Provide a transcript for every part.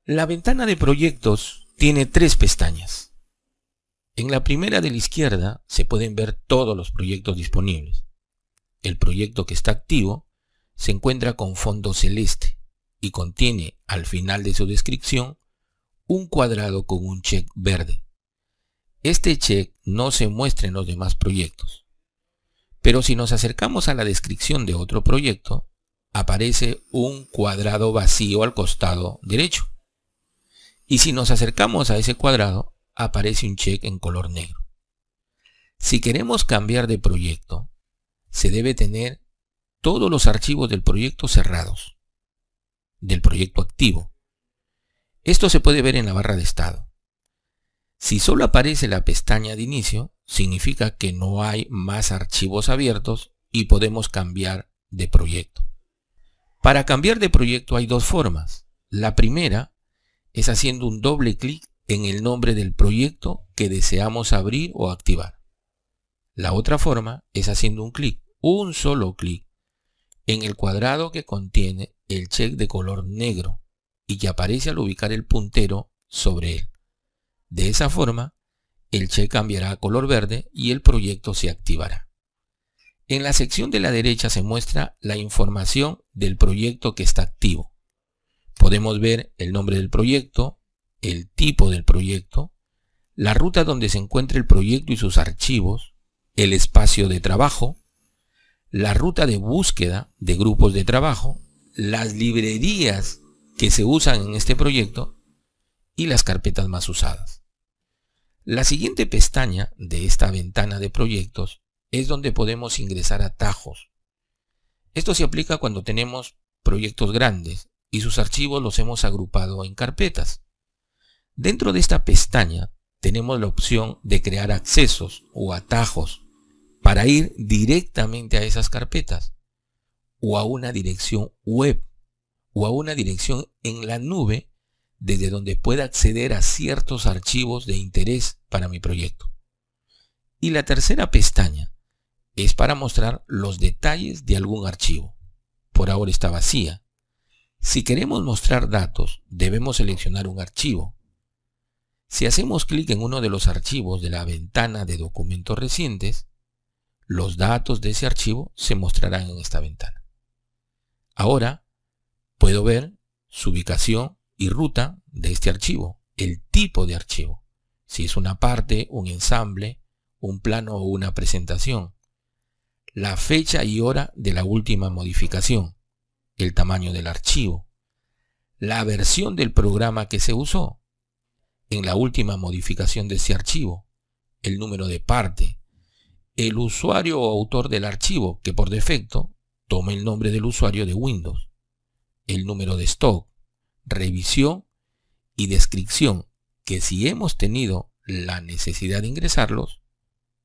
La ventana de proyectos tiene 3 pestañas. En la primera de la izquierda se pueden ver todos los proyectos disponibles. El proyecto que está activo se encuentra con fondo celeste y contiene al final de su descripción un cuadrado con un check verde. Este check no se muestra en los demás proyectos, pero si nos acercamos a la descripción de otro proyecto, aparece un cuadrado vacío al costado derecho. Y si nos acercamos a ese cuadrado, aparece un check en color negro. Si queremos cambiar de proyecto, se debe tener todos los archivos del proyecto cerrados, del proyecto activo. Esto se puede ver en la barra de estado. Si solo aparece la pestaña de inicio, significa que no hay más archivos abiertos y podemos cambiar de proyecto. Para cambiar de proyecto hay 2 formas. La primera es haciendo un doble clic en el nombre del proyecto que deseamos abrir o activar. La otra forma es haciendo un solo clic, en el cuadrado que contiene el check de color negro y que aparece al ubicar el puntero sobre él. De esa forma, el check cambiará a color verde y el proyecto se activará. En la sección de la derecha se muestra la información del proyecto que está activo. Podemos ver el nombre del proyecto, el tipo del proyecto, la ruta donde se encuentra el proyecto y sus archivos, el espacio de trabajo, la ruta de búsqueda de grupos de trabajo, las librerías que se usan en este proyecto y las carpetas más usadas. La siguiente pestaña de esta ventana de proyectos es donde podemos ingresar atajos. Esto se aplica cuando tenemos proyectos grandes y sus archivos los hemos agrupado en carpetas. Dentro de esta pestaña tenemos la opción de crear accesos o atajos para ir directamente a esas carpetas, o a una dirección web, o a una dirección en la nube desde donde pueda acceder a ciertos archivos de interés para mi proyecto. Y la tercera pestaña es para mostrar los detalles de algún archivo. Por ahora está vacía. Si queremos mostrar datos, debemos seleccionar un archivo. Si hacemos clic en uno de los archivos de la ventana de documentos recientes, los datos de ese archivo se mostrarán en esta ventana. Ahora puedo ver su ubicación y ruta de este archivo, el tipo de archivo, si es una parte, un ensamble, un plano o una presentación, la fecha y hora de la última modificación, el tamaño del archivo, la versión del programa que se usó en la última modificación de ese archivo, el número de parte, el usuario o autor del archivo, que por defecto toma el nombre del usuario de Windows, el número de stock, revisión y descripción, que si hemos tenido la necesidad de ingresarlos,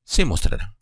se mostrarán.